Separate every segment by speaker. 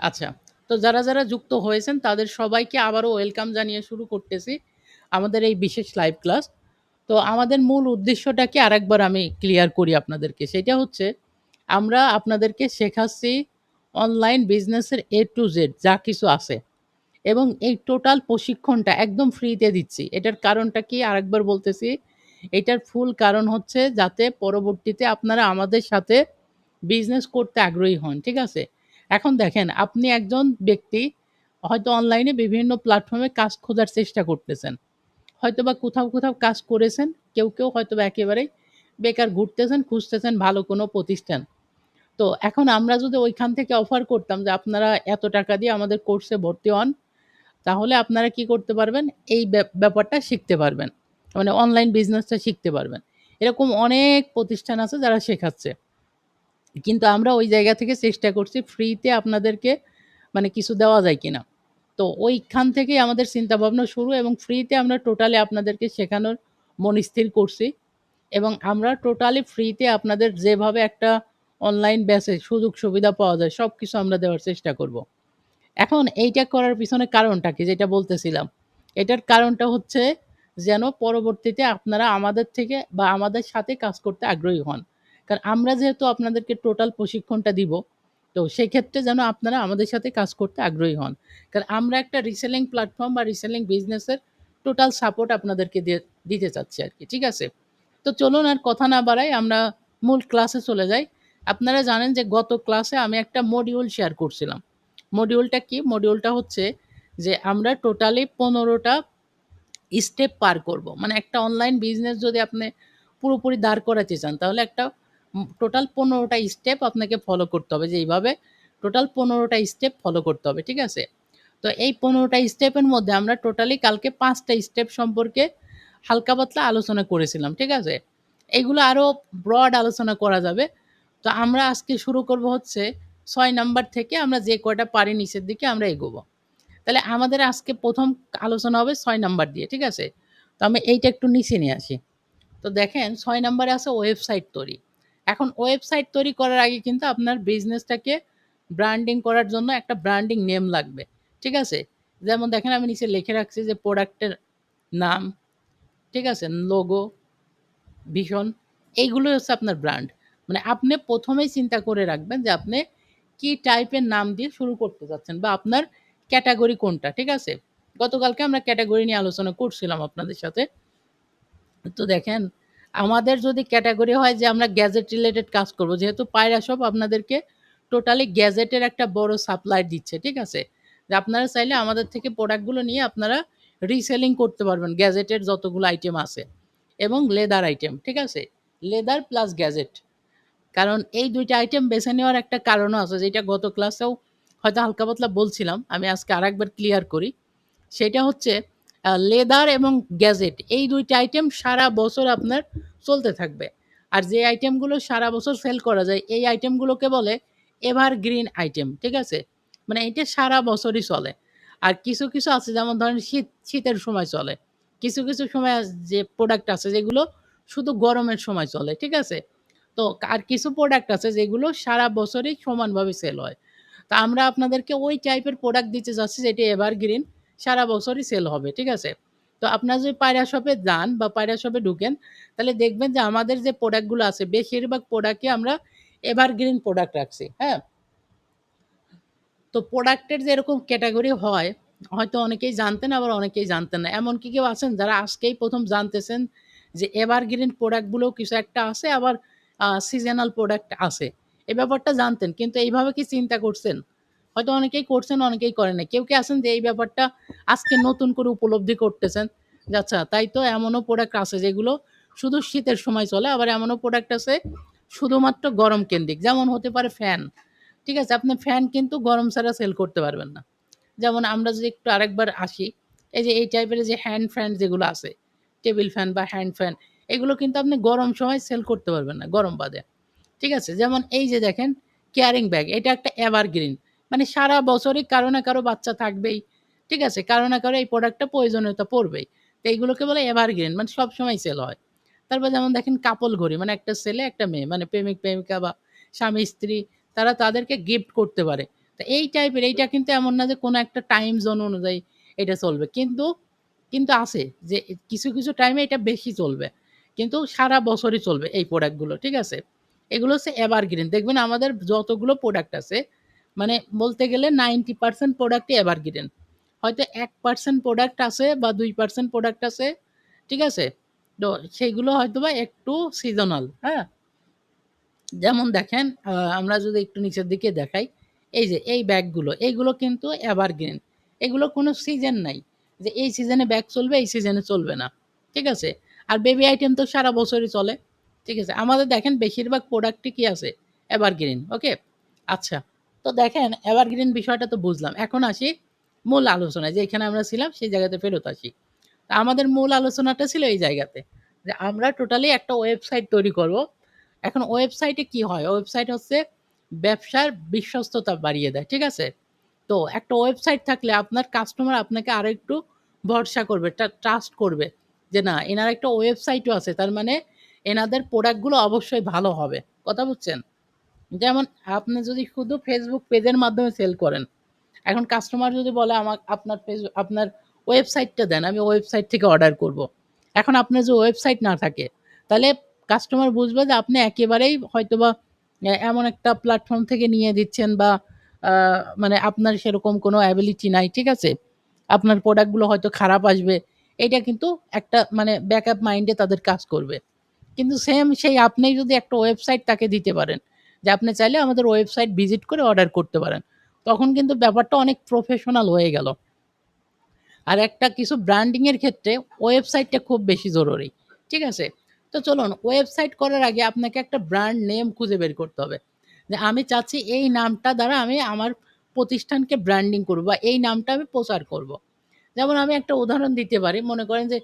Speaker 1: আচ্ছা। তো যারা যুক্ত হয়েছেন তাদের সবাইকে আবারও ওয়েলকাম জানিয়ে শুরু করতেছি আমাদের এই বিশেষ লাইভ ক্লাস। তো আমাদের মূল উদ্দেশ্যটাকে আরেকবার আমি ক্লিয়ার করি আপনাদেরকে। সেটা হচ্ছে আমরা আপনাদেরকে শেখাচ্ছি অনলাইন বিজনেসের A to Z যা কিছু আছে এবং এই টোটাল প্রশিক্ষণটা একদম ফ্রিতে দিচ্ছি। এটার কারণটা কি আরেকবার বলতেছি। এটার ফুল কারণ হচ্ছে যাতে পরবর্তীতে আপনারা আমাদের সাথে বিজনেস করতে আগ্রহী হন। ঠিক আছে? এখন দেখেন আপনি একজন ব্যক্তি হয়তো অনলাইনে বিভিন্ন প্ল্যাটফর্মে কাজ খোঁজার চেষ্টা করতেছেন। হয়তোবা কোথাও কাজ করেছেন। কেউ হয়তোবা একেবারেই বেকার ঘুরতেছেন, খুঁজতেছেন ভালো কোনো প্রতিষ্ঠান। তো এখন আমরা যদি ওইখান থেকে অফার করতাম যে আপনারা এত টাকা দিয়ে আমাদের কোর্সে ভর্তি হন, তাহলে আপনারা কি করতে পারবেন? এই ব্যাপারটা শিখতে পারবেন। মানে অনলাইন বিজনেসটা শিখতে পারবেন। এরকম অনেক প্রতিষ্ঠান আছে যারা শেখাচ্ছে। কিন্তু আমরা ওই জায়গা থেকে চেষ্টা করছি ফ্রিতে আপনাদেরকে মানে কিছু দেওয়া যায় কিনা। তো ওইখান থেকেই আমাদের চিন্তাভাবনা শুরু এবং ফ্রিতে আমরা টোটালি আপনাদেরকে শেখানোর মনস্থির করছি এবং আমরা টোটালি ফ্রিতে আপনাদের যেভাবে একটা অনলাইন ব্যাচে সুযোগ সুবিধা পাওয়া যায় সবকিছু আমরা দেওয়ার চেষ্টা করব। এখন এইটা করার পিছনে কারণটা কি? যেটা বলতেছিলাম। এটার কারণটা হচ্ছে যেন পরবর্তীতে আপনারা আমাদের থেকে বা আমাদের সাথে কাজ করতে আগ্রহী হন। কারণ আমরা যেহেতু আপনাদেরকে টোটাল প্রশিক্ষণটা দিব, তো সেক্ষেত্রে যেন আপনারা আমাদের সাথে কাজ করতে আগ্রহী হন। কারণ আমরা একটা রিসেলিং প্ল্যাটফর্ম বা রিসেলিং বিজনেসের টোটাল সাপোর্ট আপনাদেরকে দিতে চাচ্ছি আরকি। ঠিক আছে? তো চলুন আর কথা না বাড়াই আমরা মূল ক্লাসে চলে যাই। আপনারা জানেন যে গত ক্লাসে আমি একটা মডিউল শেয়ার করছিলাম। মডিউলটা কি? মডিউলটা হচ্ছে যে আমরা টোটালি ১৫ টা স্টেপ পার করব। মানে একটা অনলাইন বিজনেস যদি আপনি পুরোপুরি দাঁড় করাতে চান তাহলে একটা টোটাল ১৫ টা স্টেপ আপনাকে ফলো করতে হবে যে এইভাবে টোটাল ১৫ টা স্টেপ ফলো করতে হবে। ঠিক আছে? তো এই ১৫ টা স্টেপের মধ্যে আমরা টোটালি কালকে ৫ টা স্টেপ সম্পর্কে হালকা পাতলা আলোচনা করেছিলাম। ঠিক আছে? এইগুলো আরো ব্রড আলোচনা করা যাবে। তো আমরা আজকে শুরু করব হচ্ছে ৬ নাম্বার থেকে আমরা যে কয়টা পারি নিচের দিকে আমরা এগোবো। তাহলে আমাদের আজকে ১ম আলোচনা হবে ৬ নাম্বার দিয়ে। ঠিক আছে? তো আমি এইটা একটু নিচে নিয়ে আসি। তো দেখেন ৬ নাম্বারে আছে ওয়েবসাইট তৈরি। এখন ওয়েবসাইট তৈরি করার আগে কিন্তু আপনার বিজনেসটাকে ব্র্যান্ডিং করার জন্য একটা ব্র্যান্ডিং নেম লাগবে। ঠিক আছে? যেমন দেখেন আমি নিচে লিখে রাখছি যে প্রোডাক্টের নাম, ঠিক আছে? লোগো, ভিশন এইগুলোই হচ্ছে আপনার ব্র্যান্ড। মানে আপনি ১ম এই চিন্তা করে রাখবেন যে আপনি কি টাইপের নাম দিয়ে শুরু করতে চাচ্ছেন বা আপনার ক্যাটেগরি কোনটা, ঠিক আছে? গতকালকে আমরা ক্যাটেগরি নিয়ে আলোচনা করছিলাম আপনাদের সাথে। তো দেখেন আমাদের যদি ক্যাটেগরি হয় যে আমরা গ্যাজেট রিলেটেড কাজ করব। যেহেতু পায়রা শপ আপনাদেরকে টোটালি গ্যাজেটের একটা বড় সাপ্লাই দিচ্ছে, ঠিক আছে? যে আপনারা চাইলে আমাদের থেকে প্রোডাক্টগুলো নিয়ে আপনারা রিসেলিং করতে পারবেন গ্যাজেটের যতগুলো আইটেম আছে এবং লেদার আইটেম, ঠিক আছে? Leather plus gadget. কারণ এই ২ টা আইটেম বেছে নেওয়ার একটা কারণও আছে যেটা গত ক্লাসেও হয়তো হালকা পাতলা বলছিলাম। আমি আজকে আরেকবার ক্লিয়ার করি। সেটা হচ্ছে লেদার এবং গ্যাজেট এই ২ টা আইটেম সারা বছর আপনার চলতে থাকবে। আর যে আইটেমগুলো সারা বছর সেল করা যায় এই আইটেমগুলোকে বলে এভারগ্রিন আইটেম। ঠিক আছে? মানে এটা সারা বছরই চলে। আর কিছু আছে যেমন ধরেন শীতের সময় চলে। কিছু সময় যে প্রোডাক্ট আছে যেগুলো শুধু গরমের সময় চলে। ঠিক আছে? তো আর কিছু প্রোডাক্ট আছে যেগুলো সারা বছরই সমানভাবে সেল হয়। তো আমরা আপনাদেরকে ওই টাইপের প্রোডাক্ট দিতে যাচ্ছি যেটি এভারগ্রিন সারা বছরই সেল হবে। ঠিক আছে? তো আপনারা যদি পায়রা শপে যান বা পায়রা শপে ঢুকেন তাহলে দেখবেন যে আমাদের যে প্রোডাক্টগুলো আছে বেশিরভাগ প্রোডাক্টই আমরা এভারগ্রিন প্রোডাক্ট রাখছি। হ্যাঁ? তো প্রোডাক্টের যে এরকম ক্যাটেগরি হয়, হয়তো অনেকেই জানতেন আবার অনেকেই জানতেন না। এমনকি কেউ আছেন যারা আজকেই ১ম জানতেছেন যে এভারগ্রিন প্রোডাক্টগুলোও কিছু একটা আছে আবার সিজনাল প্রোডাক্ট আছে। এই ব্যাপারটা জানতেন। কিন্তু এইভাবে কি চিন্তা করছেন? হয়তো অনেকেই করছেন, অনেকেই করেন নাই। কেউ কি আছেন যে এই ব্যাপারটা আজকে নতুন করে উপলব্ধি করতেছেন? যে আচ্ছা তাই তো এমনও প্রোডাক্ট আছে যেগুলো শুধু শীতের সময় চলে। আবার এমনও প্রোডাক্ট আছে শুধুমাত্র গরম কেন্দ্রিক। যেমন হতে পারে ফ্যান। ঠিক আছে? আপনি ফ্যান কিন্তু গরম ছাড়া সেল করতে পারবেন না। যেমন আমরা যদি একটু আরেকবার আসি, এই যে এই টাইপের যে হ্যান্ড ফ্যান যেগুলো আছে, টেবিল ফ্যান বা হ্যান্ড ফ্যান, এগুলো কিন্তু আপনি গরম সময় সেল করতে পারবেন না, গরম বাদে। ঠিক আছে? যেমন এই যে দেখেন ক্যারিং ব্যাগ, এটা একটা এভারগ্রিন। মানে সারা বছরই কারো না কারো বাচ্চা থাকবেই। ঠিক আছে? কারো না কারো এই প্রোডাক্টটা প্রয়োজনীয়তা পড়বেই। তো এইগুলোকে বলে এভারগ্রিন মানে সবসময় সেল হয়। তারপর যেমন দেখেন কাপল ঘড়ি একটা ছেলে একটা মেয়ে মানে প্রেমিক-প্রেমিকা বা স্বামী-স্ত্রী তারা তাদেরকে গিফট করতে পারে। তো এই টাইপের এইটা কিন্তু এমন না যে কোনো একটা টাইম জোন অনুযায়ী এটা চলবে। কিন্তু আছে যে কিছু টাইমে এটা বেশি চলবে। কিন্তু সারা বছরই চলবে এই প্রোডাক্ট গুলো। ঠিক আছে? এগুলো হচ্ছে এভারগ্রিন। দেখবেন আমাদের যতগুলো প্রোডাক্ট আছে মানে বলতে গেলে 90% প্রোডাক্টই এভারগ্রিন। হয়তো 1% প্রোডাক্ট আছে বা 2% প্রোডাক্ট আছে। ঠিক আছে? তো সেইগুলো হয়তোবা একটু সিজনাল, হ্যাঁ? যেমন দেখেন আমরা যদি একটু নিচের দিকে দেখাই, এই যে এই ব্যাগগুলো, এইগুলো কিন্তু এভারগ্রিন। এগুলো কোনো সিজন নাই। যে এই সিজনে ব্যাগ চলবে, এই সিজনে চলবে না। ঠিক আছে? আর বেবি আইটেম তো সারা বছরই চলে। ঠিক আছে? আমাদের দেখেন বেশিরভাগ প্রোডাক্টই কি আছে? এভারগ্রিন। ওকে? আচ্ছা। তো দেখেন এভারগ্রিন বিষয়টা তো বুঝলাম। এখন আসি মূল আলোচনায়। যেখানে আমরা ছিলাম সেই জায়গাতে ফেরত আসি। তা আমাদের মূল আলোচনাটা ছিল এই জায়গাতে। যে আমরা টোটালি একটা ওয়েবসাইট তৈরি করব। এখন ওয়েবসাইটে কি হয়? ওয়েবসাইট হচ্ছে ব্যবসার বিশ্বস্ততা বাড়িয়ে দেয়। ঠিক আছে? তো একটা ওয়েবসাইট থাকলে আপনার কাস্টমার আপনাকে আরো একটু ভরসা করবে, ট্রাস্ট করবে। যে না এনার একটা ওয়েবসাইটও আছে। তার মানে এনাদের প্রোডাক্ট গুলো অবশ্যই ভালো হবে। কথা বুঝছেন? যেমন আপনি যদি শুধু Facebook পেজের মাধ্যমে সেল করেন, এখন কাস্টমার যদি বলে আপনার ওয়েবসাইটটা দেন, আমি ওয়েবসাইট থেকে অর্ডার করব। এখন আপনার যে ওয়েবসাইট না থাকে, তাহলে কাস্টমার বুঝবে যে আপনি একেবারেই হয়তোবা এমন একটা প্ল্যাটফর্ম থেকে নিয়ে দিচ্ছেন বা আ মানে আপনার সেরকম কোনো অ্যাবিলিটি নাই। ঠিক আছে? আপনার প্রোডাক্টগুলো হয়তো খারাপ আসবে। এইটা কিন্তু একটা মানে ব্যাকআপ মাইন্ডে তাদের কাজ করবে। কিন্তু সেম সেই আপনি যদি একটা ওয়েবসাইট তাকে দিতে পারেন, যে আপনি চাইলে আমাদের ওয়েবসাইট ভিজিট করে অর্ডার করতে পারেন। তখন কিন্তু ব্যাপারটা অনেক প্রফেশনাল হয়ে গেল। আর একটা কিছু ব্র্যান্ডিং এর ক্ষেত্রে ওয়েবসাইটটা খুব বেশি জরুরি। ঠিক আছে? তো চলুন ওয়েবসাইট করার আগে আপনাকে একটা ব্র্যান্ড নেম খুঁজে বের করতে হবে। যে আমি চাচ্ছি এই নামটা দ্বারা আমি আমার প্রতিষ্ঠানকে ব্র্যান্ডিং করব বা এই নামটা আমি প্রচার করব। যেমন আমি একটা উদাহরণ দিতে পারি। মনে করেন যে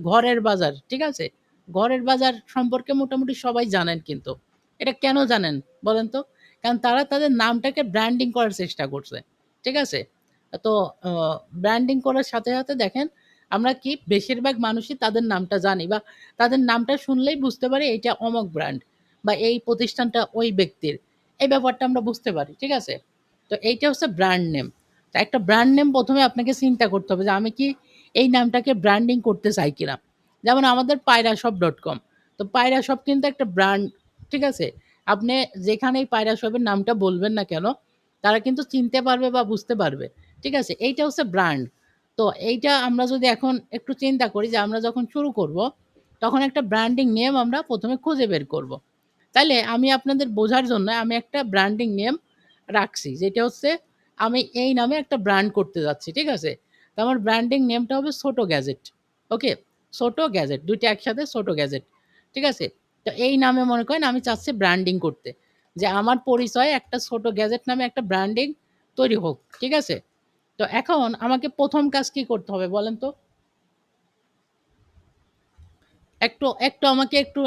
Speaker 1: ঘরের বাজার, ঠিক আছে? ঘরের বাজার সম্পর্কে মোটামুটি সবাই জানেন কিন্তু। এটা কেন জানেন বলেন তো? কারণ তারা তাদের নামটাকে ব্র্যান্ডিং করার চেষ্টা করছে। ঠিক আছে? তো অ ব্র্যান্ডিং করার সাথে দেখেন আমরা কি বেশিরভাগ মানুষই তাদের নামটা জানি বা তাদের নামটা শুনলেই বুঝতে পারি এইটা অমুক ব্র্যান্ড বা এই প্রতিষ্ঠানটা ওই ব্যক্তির। এই ব্যাপারটা আমরা বুঝতে পারি। ঠিক আছে? তো এইটা হচ্ছে ব্র্যান্ড নেম। তো একটা ব্র্যান্ড নেম ১ম এ আপনাকে চিন্তা করতে হবে যে আমি কি এই নামটাকে ব্র্যান্ডিং করতে চাই কিনা? যেমন আমাদের payrashop.com, তো পায়রাশপ কিন্তু একটা ব্র্যান্ড, ঠিক আছে? আপনি যেখানেই পায়রাশপের নামটা বলবেন না কেন, তারা কিন্তু চিনতে পারবে বা বুঝতে পারবে। ঠিক আছে? এইটা হচ্ছে ব্র্যান্ড। তো এইটা আমরা যদি এখন একটু চিন্তা করি যে আমরা যখন শুরু করব, তখন একটা ব্র্যান্ডিং নেম আমরা ১ম এ খুঁজে বের করব। তাইলে আমি আপনাদের বোঝার জন্য আমি একটা ব্র্যান্ডিং নেম রাখছি। যেটা হচ্ছে আমি এই নামে একটা ব্র্যান্ড করতে যাচ্ছি। ঠিক আছে? তো আমার ব্র্যান্ডিং নেমটা হবে ছোট গ্যাজেট। ওকে? ছোট গ্যাজেট ২ টা একসাথে ছোট গ্যাজেট। ঠিক আছে? তো এই নামে মনে করেন আমি চাচ্ছি ব্র্যান্ডিং করতে। যে আমার পরিচয়ে একটা ছোট গ্যাজেট নামে একটা ব্র্যান্ডিং তৈরি হোক। ঠিক আছে? তো এখন আমাকে ১ম কাজ কি করতে হবে বলেন তো? একটু আমাকে একটু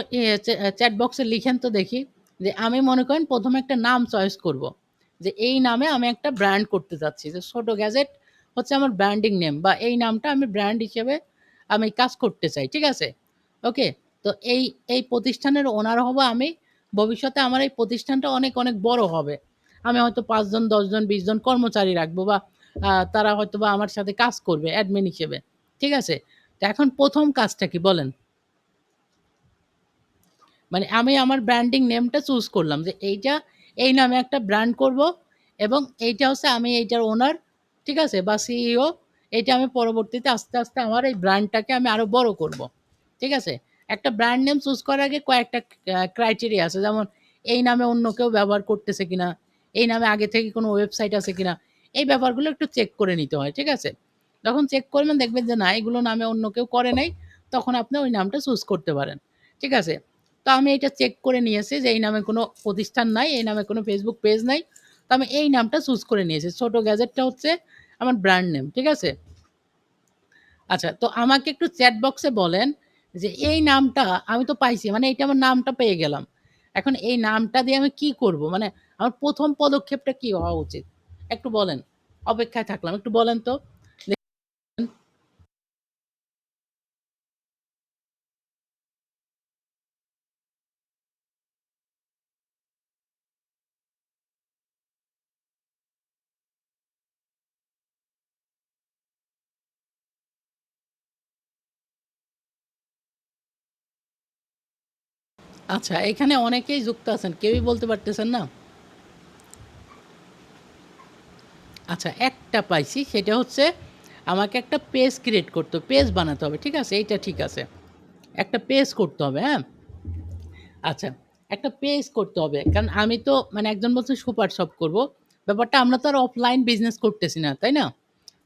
Speaker 1: চ্যাট বক্সে লিখেন তো দেখি। যে আমি মনে করেন ১ম এ একটা নাম চয়েস করব। যে এই নামে আমি একটা ব্র্যান্ড করতে চাচ্ছি। যে ছোট গ্যাজেট হচ্ছে আমার ব্র্যান্ডিং নেম বা এই নামটা আমি ব্র্যান্ড হিসেবে আমি কাজ করতে চাই। ঠিক আছে? ওকে? তো এই প্রতিষ্ঠানের ওনার হবো আমি। ভবিষ্যতে আমার এই প্রতিষ্ঠানটা অনেক বড় হবে। আমি হয়তো ৫ জন, ১০ জন, ২০ জন কর্মচারী রাখবো বা তারা হয়তোবা আমার সাথে কাজ করবে অ্যাডমিন হিসেবে। ঠিক আছে? তো এখন ১ম কাজটা কি বলেন? মানে আমি আমার ব্র্যান্ডিং নেমটা চুজ করলাম যে এইটা এই নামে একটা ব্র্যান্ড করব এবং এইটা হচ্ছে আমি এইটার ওনার, ঠিক আছে? বা সিইও। এইটা আমি পরবর্তীতে আস্তে আমার এই ব্র্যান্ডটাকে আমি আরো বড় করব। ঠিক আছে? একটা ব্র্যান্ড নেম চুজ করার আগে কয়েকটা ক্রাইটেরিয়া আছে। যেমন এই নামে অন্য কেউ ব্যবহার করতেছে কিনা? এই নামে আগে থেকে কোনো ওয়েবসাইট আছে কিনা? এই ব্যাপারগুলো একটু চেক করে নিতে হয়। ঠিক আছে? যখন চেক করবেন দেখবেন যে না এগুলো নামে অন্য কেউ করে নাই, তখন আপনি ওই নামটা চুজ করতে পারেন। ঠিক আছে? তো আমি এটা চেক করে নিয়েছি যে এই নামে কোনো প্রতিষ্ঠান নাই, এই নামে কোনো Facebook পেজ নাই। তো আমি এই নামটা চুজ করে নিয়েছি। ছোট গ্যাজেটটা হচ্ছে আমার ব্র্যান্ড নেম। ঠিক আছে? আচ্ছা তো আমাকে একটু চ্যাট বক্সে বলেন যে এই নামটা আমি তো পাইছি। মানে এইটা আমার নামটা পেয়ে গেলাম। এখন এই নামটা দিয়ে আমি কি করব? মানে আমার ১ম পদক্ষেপটা কি হওয়া উচিত? একটু বলেন। অপেক্ষায় থাকলাম। একটু বলেন তো। আচ্ছা, এখানে অনেকেই যুক্ত আছেন। কেউই বলতে পারতেছেন না? আচ্ছা, একটা পাইছি। সেটা হচ্ছে আমাকে একটা পেজ ক্রিয়েট করতে হবে, পেজ বানাতে হবে। ঠিক আছে? এইটা ঠিক আছে। একটা পেজ করতে হবে, হ্যাঁ? আচ্ছা, একটা পেজ করতে হবে। কারণ আমি তো মানে একজন বলছে সুপার শপ করব। ব্যাপারটা আমরা তো আর অফলাইন বিজনেস করতেছি না, তাই না?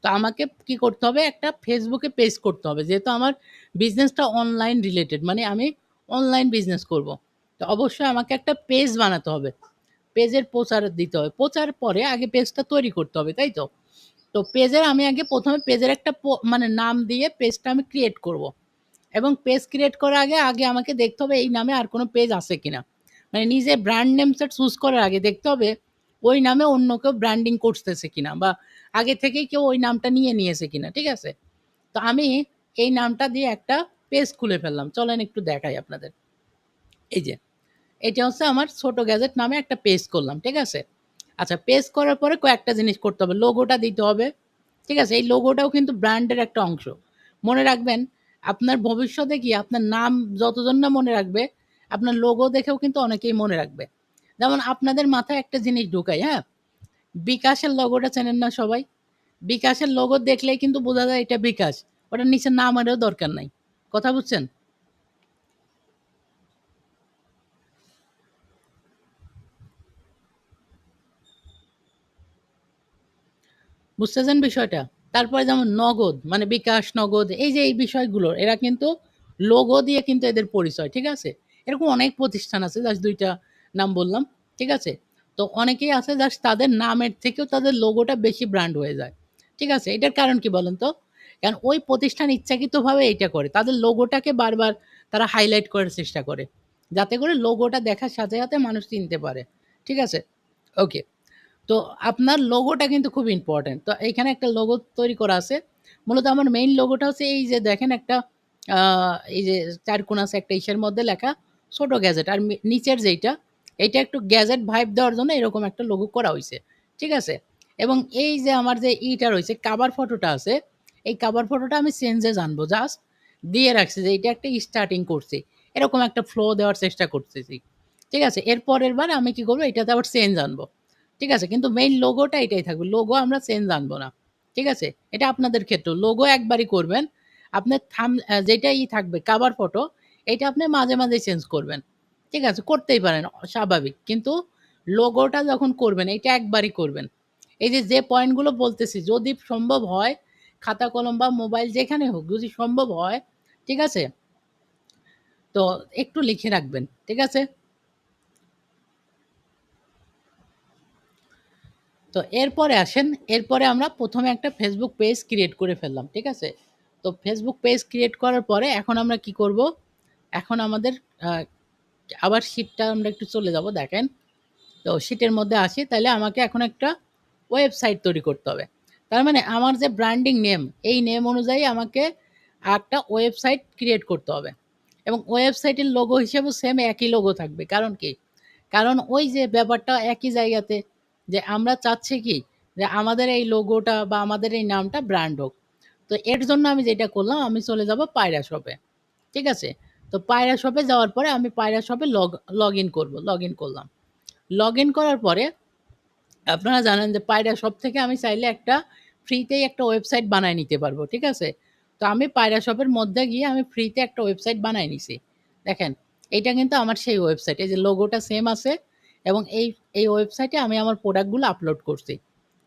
Speaker 1: তো আমাকে কি করতে হবে? একটা Facebook এ পেজ করতে হবে। যেহেতু আমার বিজনেসটা অনলাইন রিলেটেড মানে আমি অনলাইন বিজনেস করব। তো অবশ্যই আমাকে একটা পেজ বানাতে হবে। পেজের প্রচার দিতে হবে। প্রচার পরে আগে পেজটা তৈরি করতে হবে, তাই তো? তো পেজের আমি আগে ১ম এ পেজের একটা মানে নাম দিয়ে পেজটা আমি ক্রিয়েট করব। এবং পেজ ক্রিয়েট করার আগে আমাকে দেখতে হবে এই নামে আর কোনো পেজ আছে কিনা। মানে নিজে ব্র্যান্ড নেমটা চুজ করার আগে দেখতে হবে ওই নামে অন্য কেউ ব্র্যান্ডিং করতেছে কিনা বা আগে থেকেই কেউ ওই নামটা নিয়েছে কিনা। ঠিক আছে? তো আমি এই নামটা দিয়ে একটা পেজ খুলে ফেললাম। চলেন একটু দেখাই আপনাদের। এই যে এটা হচ্ছে আমার ছোট গ্যাজেট নামে একটা পেজ করলাম। ঠিক আছে? আচ্ছা, পেজ করার পরে কয়েকটা জিনিস করতে হবে। লোগোটা দিতে হবে। ঠিক আছে? এই লোগোটাও কিন্তু ব্র্যান্ডের একটা অংশ। মনে রাখবেন আপনার ভবিষ্যতে গিয়ে আপনার নাম যতজন না মনে রাখবে, আপনার লোগো দেখেও কিন্তু অনেকেই মনে রাখবে। যেমন আপনাদের মাথায় একটা জিনিস ঢুকাই, হ্যাঁ? বিকাশের লোগোটা চেনেন না সবাই? বিকাশের লোগো দেখলেই কিন্তু বোঝা যায় এটা বিকাশ। ওটার নিচে নামেরও দরকার নাই। কথা বুঝছেন? বুঝতেছেন বিষয়টা? তারপরে যেমন নগদ মানে বিকাশ, নগদ এই যে এই বিষয়গুলো এরা কিন্তু লোগো দিয়ে কিন্তু এদের পরিচয়। ঠিক আছে? এরকম অনেক প্রতিষ্ঠান আছে জাস্ট ২ টা নাম বললাম। ঠিক আছে? তো অনেকেই আছে জাস্ট তাদের নামের থেকেও তাদের লোগোটা বেশি ব্র্যান্ড হয়ে যায়। ঠিক আছে? এটার কারণ কি বলেন তো? কারণ ওই প্রতিষ্ঠান ইচ্ছাকৃতভাবে এইটা করে। তাদের লোগোটাকে বারবার তারা হাইলাইট করার চেষ্টা করে। যাতে করে লোগোটা দেখার সাথে মানুষ চিনতে পারে। ঠিক আছে? ওকে। তো আপনার লোগোটা কিন্তু খুব ইম্পোর্টেন্ট। তো এইখানে একটা লোগো তৈরি করা আছে। মূলত আমার মেইন লোগোটা হচ্ছে এই যে দেখেন একটা আ এই যে ৪ কোণ আছে একটা ইসের মধ্যে লেখা ছোট গ্যাজেট। আর নিচের যেইটা, এইটা একটু গ্যাজেট ভাইব দেওয়ার জন্য এরকম একটা লোগো করা হইছে। ঠিক আছে? এবং এই যে আমার যে ইটা রয়েছে কভার ফটোটা আছে, এই কভার ফটোটা আমি চেঞ্জে আনবো জাস্ট দিয়ে রাখছি যে এইটা একটা স্টার্টিং করছি। এরকম একটা ফ্লো দেওয়ার চেষ্টা করতেছি। ঠিক আছে? এর পরের বার আমি কি করব এটাতে আবার চেঞ্জ আনবো। ঠিক আছে? কিন্তু মেইন লোগোটা এটাই থাকবে। লোগো আমরা চেঞ্জ আনবো না। ঠিক আছে? এটা আপনাদের ক্ষেত্রেও। লোগো একবারই করবেন। আপনার যেটা থাকবে কভার ফটো, এইটা আপনি মাঝে মাঝে চেঞ্জ করবেন। ঠিক আছে? করতেই পারেন স্বাভাবিক। কিন্তু লোগোটা যখন করবেন এইটা একবারই করবেন। এই যে পয়েন্টগুলো বলতেছি যদি সম্ভব হয় খাতা কলম বা মোবাইল যেখানে হোক যদি সম্ভব হয়, ঠিক আছে? তো একটু লিখে রাখবেন। ঠিক আছে? তো এরপরে আসেন, এরপরে আমরা ১ম এ একটা Facebook পেজ ক্রিয়েট করে ফেললাম। ঠিক আছে? তো Facebook পেজ ক্রিয়েট করার পরে এখন আমরা কি করব? এখন আমাদের আ আবার শিটটা আমরা একটু চলে যাব দেখেন। তো শিটের মধ্যে আসি তাইলে আমাকে এখন একটা ওয়েবসাইট তৈরি করতে হবে। তার মানে আমার যে ব্র্যান্ডিং নেম, এই নেম অনুযায়ী আমাকে একটা ওয়েবসাইট ক্রিয়েট করতে হবে। এবং ওয়েবসাইটের লোগো হিসেবেও সেম একই লোগো থাকবে। কারণ কি? কারণ ওই যে ব্যাপারটা একই জায়গাতে যে আমরা চাচ্ছি কি যে আমাদের এই লোগোটা বা আমাদের এই নামটা ব্র্যান্ড হোক। তো এর জন্য আমি যেটা করলাম আমি চলে যাব পায়রা শপে। ঠিক আছে? তো পায়রা শপে যাওয়ার পরে আমি পায়রা শপে লগইন করব। লগইন করলাম। লগইন করার পরে আপনারা জানেন যে পায়রা শপ থেকে আমি চাইলে একটা ফ্রিতেই একটা ওয়েবসাইট বানায় নিতে পারবো। ঠিক আছে? তো আমি পায়রা শপের মধ্যে গিয়ে আমি ফ্রিতে একটা ওয়েবসাইট বানায় নিছি। দেখেন, এইটা কিন্তু আমার সেই ওয়েবসাইট। এই যে লোগোটা সেম আছে এবং এই ওয়েবসাইটে আমি আমার প্রোডাক্টগুলো আপলোড করছি।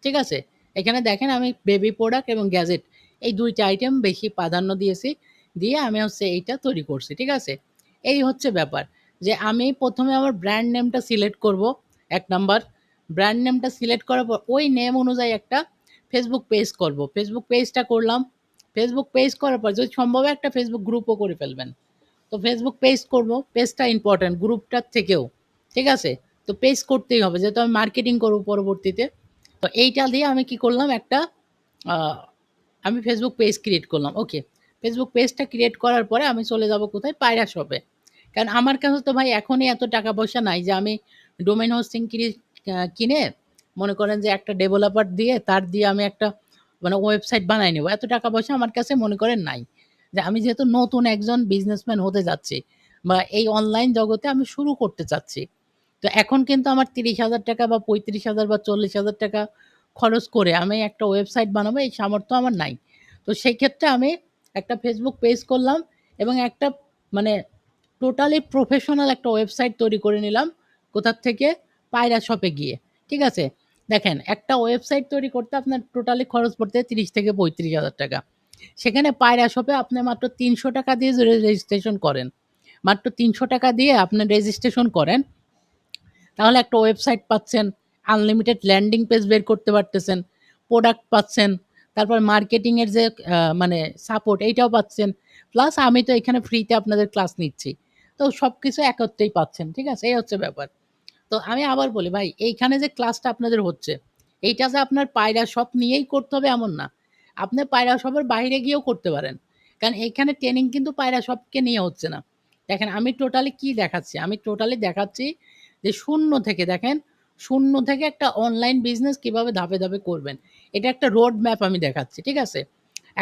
Speaker 1: ঠিক আছে? এখানে দেখেন আমি বেবি প্রোডাক্ট এবং গ্যাজেট এই ২ টা আইটেম বেশি প্রাধান্য দিয়েছি। দিয়ে আমি হচ্ছে এইটা তৈরি করছি। ঠিক আছে? এই হচ্ছে ব্যাপার যে আমি ১ম এ আমার ব্র্যান্ড নেমটা সিলেক্ট করব ১ নাম্বার। ব্র্যান্ড নেমটা সিলেক্ট করার পর ওই নেম অনুযায়ী একটা Facebook পেজ করব। Facebook পেজটা করলাম। Facebook পেজ করার পর যদি সম্ভব হয় একটা Facebook গ্রুপও করে ফেলবেন। তো Facebook পেজ করব। পেজটা ইম্পোর্টেন্ট গ্রুপটার থেকেও। ঠিক আছে? তো পেজ করতেই হবে যেহেতু আমি মার্কেটিং করব পরবর্তীতে। তো এইটা দিয়ে আমি কি করলাম একটা আ আমি Facebook পেজ ক্রিয়েট করলাম। ওকে। Facebook পেজটা ক্রিয়েট করার পরে আমি চলে যাব কোথায়? পায়রা শপে। কারণ আমার কাছে তো ভাই এখনই এত টাকা পয়সা নাই যে আমি ডোমেইন হোস্টিং কিনে মনে করেন যে একটা ডেভেলপার দিয়ে তার দিয়ে আমি একটা মানে ওয়েবসাইট বানায় নেব। এত টাকা পয়সা আমার কাছে মনে করেন নাই। যে আমি যেহেতু নতুন একজন বিজনেসম্যান হতে যাচ্ছি। বা এই অনলাইন জগতে আমি শুরু করতে চাচ্ছি। তো এখন কিন্তু আমার ৳৩০,০০০ বা ৳৩৫,০০০ বা ৳৪০,০০০ খরচ করে আমি একটা ওয়েবসাইট বানাবো এই সামর্থ্য আমার নাই। তো সেই ক্ষেত্রে আমি একটা Facebook পেজ করলাম এবং একটা মানে টোটালি প্রফেশনাল একটা ওয়েবসাইট তৈরি করে নিলাম। কোথার থেকে? পায়রা শপে গিয়ে। ঠিক আছে? দেখেন একটা ওয়েবসাইট তৈরি করতে আপনার টোটালি খরচ পড়তে ৩০ থেকে ৳৩৫,০০০। সেখানে পায়রা শপে আপনি মাত্র ৳৩০০ দিয়ে যদি রেজিস্ট্রেশন করেন, মাত্র ৳৩০০ দিয়ে আপনি রেজিস্ট্রেশন করেন, তাহলে একটা ওয়েবসাইট পাচ্ছেন, আনলিমিটেড ল্যান্ডিং পেজ বের করতে পারতেছেন, প্রোডাক্ট পাচ্ছেন, তারপর মার্কেটিং এর যে মানে সাপোর্ট এইটাও পাচ্ছেন। প্লাস আমি তো এখানে ফ্রিতে আপনাদের ক্লাস নিচ্ছি। তো সবকিছু একত্রেই পাচ্ছেন। ঠিক আছে? এই হচ্ছে ব্যাপার। তো আমি আবার বলি ভাই এইখানে যে ক্লাসটা আপনাদের হচ্ছে, এইটা যে আপনার পায়রা শপ নিয়েই করতে হবে এমন না। আপনি পায়রা শপের বাইরে গিয়েও করতে পারেন। কারণ এইখানে ট্রেনিং কিন্তু পায়রা শপকে নিয়ে হচ্ছে না। দেখেন আমি টোটালি কি দেখাচ্ছি? আমি টোটালি দেখাচ্ছি যে শূন্য থেকে দেখেন, শূন্য থেকে একটা অনলাইন বিজনেস কিভাবে ধাপে, ধাপে করবেন। এটা একটা রোড ম্যাপ আমি দেখাচ্ছি। ঠিক আছে?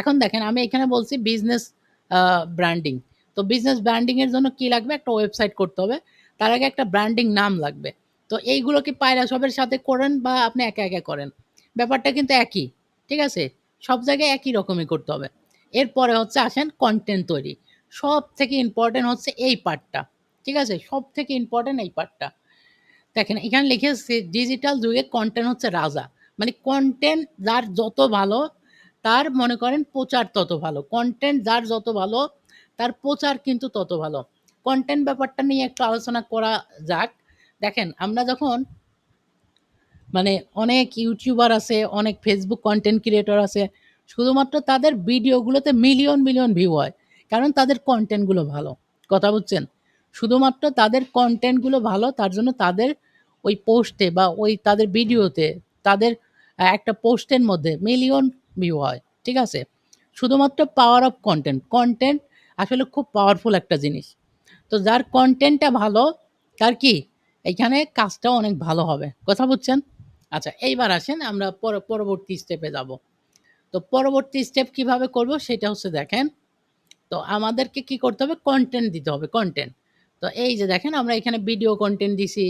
Speaker 1: এখন দেখেন আমি এখানে বলছি বিজনেস আ ব্র্যান্ডিং। তো বিজনেস ব্র্যান্ডিং এর জন্য কি লাগবে? একটা ওয়েবসাইট করতে হবে। তার আগে একটা ব্র্যান্ডিং নাম লাগবে। তো এইগুলো কি পায়রা শপের সাথে করেন বা আপনি একা, একা করেন। ব্যাপারটা কিন্তু একই। ঠিক আছে? সব জায়গায় একই রকমই করতে হবে। এরপরে হচ্ছে আসেন কনটেন্ট তৈরি। সবথেকে ইম্পোর্টেন্ট হচ্ছে এই পার্টটা। ঠিক আছে? সবথেকে ইম্পোর্টেন্ট এই পার্টটা। দেখেন এখানে লিখে এসেছে ডিজিটাল যুগে কনটেন্ট হচ্ছে রাজা। মানে কনটেন্ট যার যত ভালো তার মনে করেন প্রচার তত ভালো। কনটেন্ট যার যত ভালো তার প্রচার কিন্তু তত ভালো। কনটেন্ট ব্যাপারটা নিয়ে একটু আলোচনা করা যাক। দেখেন আমরা যখন মানে অনেক ইউটিউবার আছে, অনেক ফেসবুক কনটেন্ট ক্রিয়েটর আছে। শুধুমাত্র তাদের ভিডিওগুলোতে মিলিয়ন, মিলিয়ন ভিউ হয়। কারণ তাদের কনটেন্টগুলো ভালো। কথা বুঝছেন? শুধুমাত্র তাদের কনটেন্টগুলো ভালো তার জন্য তাদের ওই পোস্টে বা ওই তাদের ভিডিওতে তাদের একটা পোস্টের মধ্যে মিলিয়ন ভিউ হয়। ঠিক আছে? শুধুমাত্র পাওয়ার অফ কনটেন্ট। কনটেন্ট আসলে খুব পাওয়ারফুল একটা জিনিস। তো যার কনটেন্টটা ভালো তার কি এইখানে কাজটাও অনেক ভালো হবে। কথা বুঝছেন? আচ্ছা এইবার আসেন আমরা পরবর্তী স্টেপে যাব। তো পরবর্তী স্টেপ কিভাবে করব সেটা হচ্ছে দেখেন, তো আমাদেরকে কি করতে হবে? কনটেন্ট দিতে হবে, কনটেন্ট। তো এই যে দেখেন আমরা এখানে ভিডিও কনটেন্ট দিছি,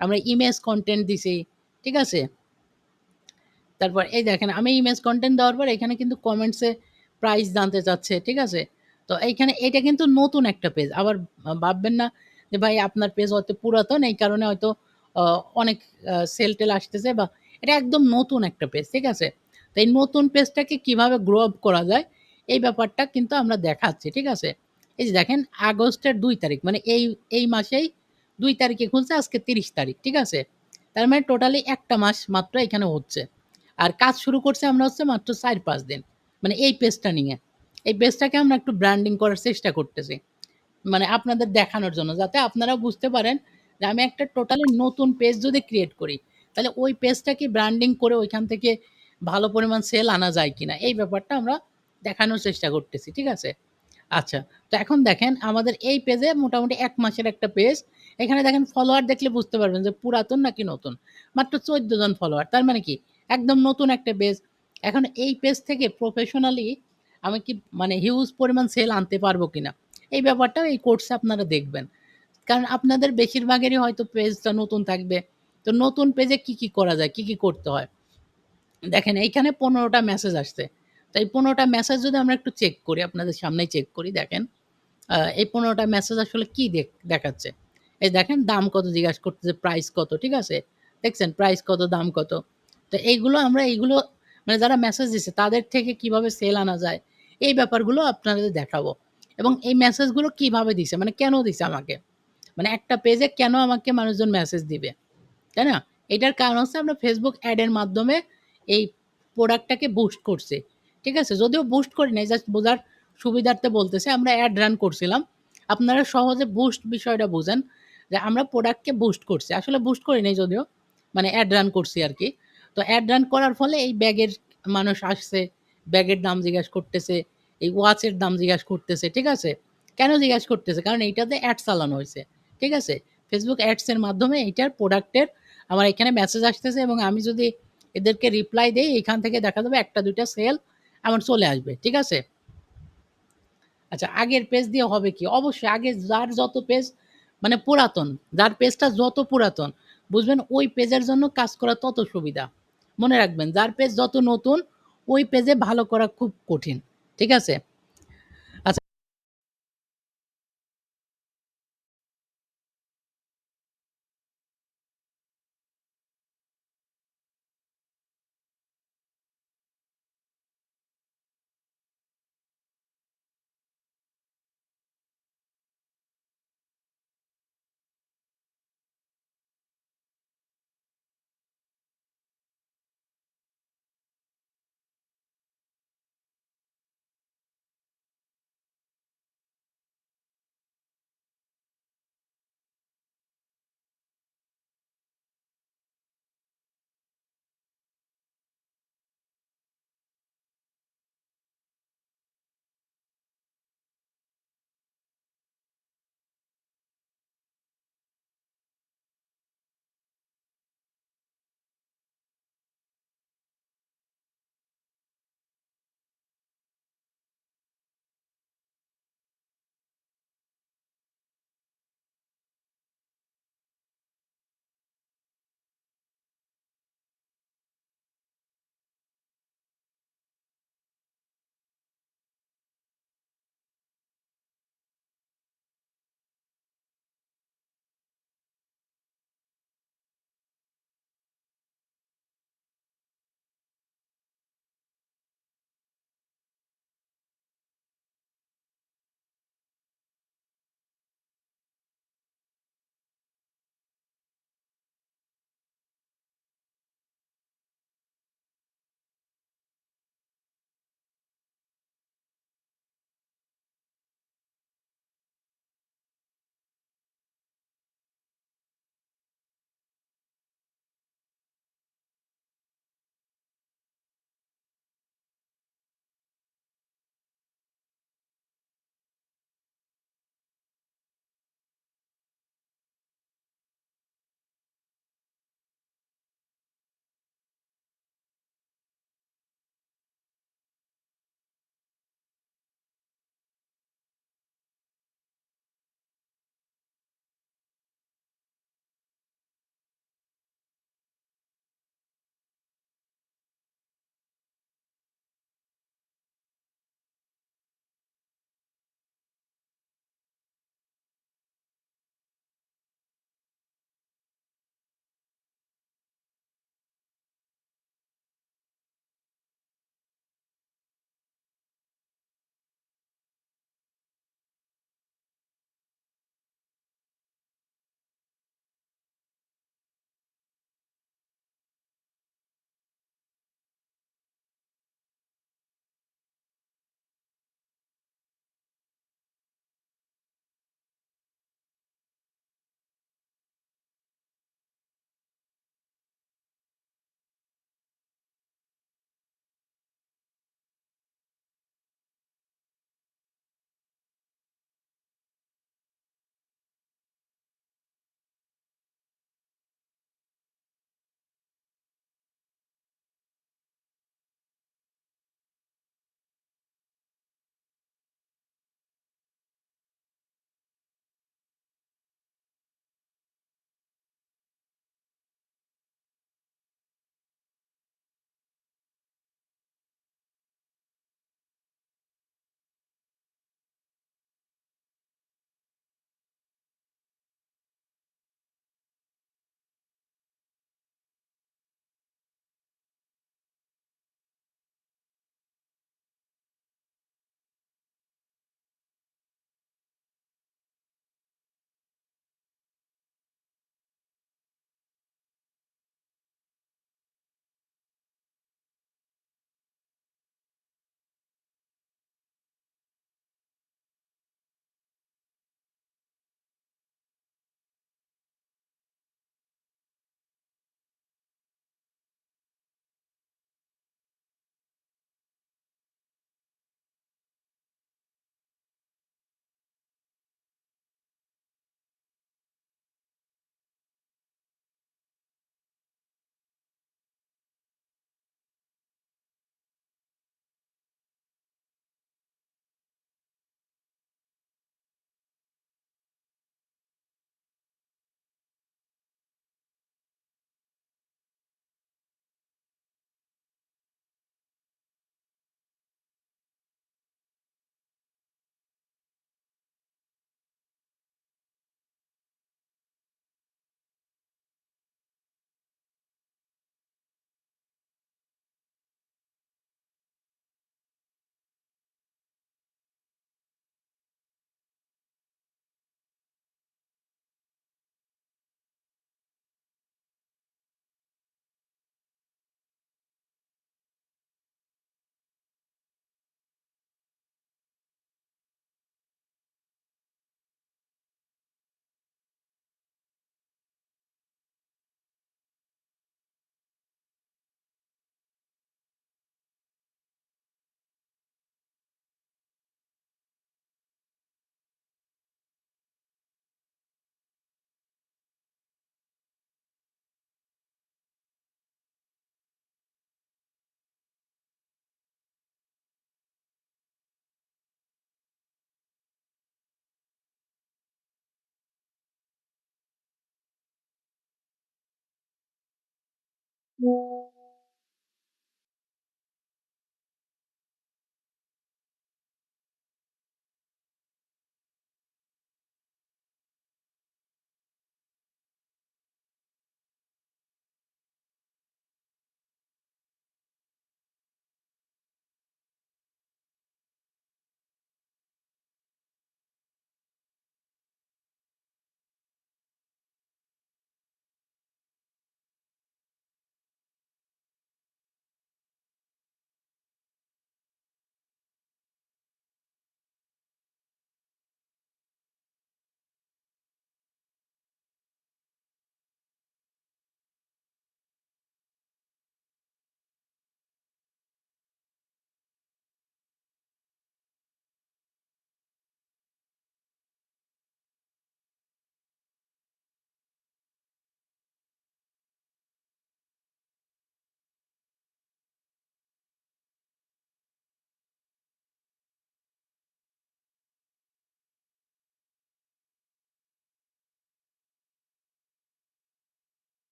Speaker 1: আমরা ইমেজ কনটেন্ট দিছি। ঠিক আছে? তারপর এই দেখেন আমি ইমেজ কনটেন্ট দেওয়ার পর এখানে কিন্তু কমেন্টসে প্রাইস জানতে চাচ্ছে। ঠিক আছে? তো এইখানে এটা কিন্তু নতুন একটা পেজ। আবার ভাববেন না যে ভাই আপনার পেজ হয়তো পুরাতন এই কারণে হয়তো আ অনেক সেল-টেল আসতেছে বা এটা একদম নতুন একটা পেজ। ঠিক আছে? তো এই নতুন পেজটাকে কিভাবে গ্রো আপ করা যায় এই ব্যাপারটা কিন্তু আমরা দেখাচ্ছি। ঠিক আছে? এই যে দেখেন আগস্টের ২ তারিখ মানে এই মাসেই ২ তারিখে খুলছে আজকে ৩০ তারিখ। ঠিক আছে? তার মানে টোটালি ১ টা মাস মাত্র এখানে হচ্ছে। আর কাজ শুরু করছি আমরা হচ্ছে মাত্র ৪-৫ দিন। মানে এই পেজটা নিয়ে। এই পেজটাকে আমরা একটু ব্র্যান্ডিং করার চেষ্টা করতেছি। মানে আপনাদের দেখানোর জন্য যাতে আপনারাও বুঝতে পারেন যে আমি একটা টোটালি নতুন পেজ যদি ক্রিয়েট করি, তাহলে ওই পেজটাকে ব্র্যান্ডিং করে ওইখান থেকে ভালো পরিমাণ সেল আনা যায় কিনা? এই ব্যাপারটা আমরা দেখানোর চেষ্টা করতেছি। ঠিক আছে? আচ্ছা। তো এখন দেখেন আমাদের এই পেজে মোটামুটি ১ মাসের একটা পেজ। এখানে দেখেন ফলোয়ার দেখলে বুঝতে পারবেন যে পুরাতন নাকি নতুন। মাত্র ১৪ জন ফলোয়ার। তার মানে কি? একদম নতুন একটা পেজ। এখন এই পেজ থেকে প্রফেশনালি আমি কি মানে হিউজ পরিমাণ সেল আনতে পারবো কিনা? এই ব্যাপারটাও এই কোর্সে আপনারা দেখবেন। কারণ আপনাদের বেশিরভাগেরই হয়তো পেজটা নতুন থাকবে। তো নতুন পেজে কি, কি করা যায়? কি, কি করতে হয়? দেখেন এইখানে ১৫ টা মেসেজ আসছে। তো এই ১৫ টা মেসেজ যদি আমরা একটু চেক করি, আপনাদের সামনেই চেক করি দেখেন। এই ১৫ টা মেসেজ আসলে কি দেখাচ্ছে? এই দেখেন দাম কত জিজ্ঞাসা করতেছে, প্রাইস কত, ঠিক আছে? দেখছেন প্রাইস কত, দাম কত? তো এইগুলো মানে যারা মেসেজ দিছে তাদের থেকে কিভাবে সেল আনা যায়, এই ব্যাপারগুলো আপনাদের দেখাবো। এবং এই মেসেজগুলো কিভাবে দিছে, মানে কেন দিছে আমাকে? মানে একটা পেজে কেন আমাকে মানুষজন মেসেজ দিবে? তাই না? এটার কারণ হচ্ছে আমরা Facebook এড এর মাধ্যমে এই প্রোডাক্টটাকে বুস্ট করছি। ঠিক আছে? যদিও বুস্ট করি নাই জাস্ট বোঝার সুবিধার্থে বলতেছি। আমরা এড রান করছিলাম। আপনারা সহজে বুস্ট বিষয়টা বুঝেন যে আমরা প্রোডাক্টকে বুস্ট করছি। আসলে বুস্ট করি নাই যদিও। মানে এড রান করছি আরকি। তো এড রান করার ফলে এই ব্যাগের মানুষ আসছে, ব্যাগের দাম জিজ্ঞাসা করতেছে, এই ওয়াচের দাম জিজ্ঞাসা করতেছে। ঠিক আছে? কেন জিজ্ঞাসা করতেছে? কারণ এইটাতে এড চালানো হইছে। ঠিক আছে? Facebook অ্যাডস এর মাধ্যমে এইটার প্রোডাক্টের আমার এখানে মেসেজ আসতেছে এবং আমি যদি এদেরকে রিপ্লাই দেই, এখান থেকে দেখা যাবে ১ টা ২ টা সেল আমার চলে আসবে। ঠিক আছে? আচ্ছা, আগের পেজ দিয়ে হবে কি? অবশ্যই আগে যার যত পেজ মানে পুরাতন, যার পেজটা যত পুরাতন, বুঝবেন ওই পেজের জন্য কাজ করা তত সুবিধা। মনে রাখবেন যার পেজ যত নতুন, ওই পেজে ভালো করা খুব কঠিন। ঠিক আছে? আচ্ছা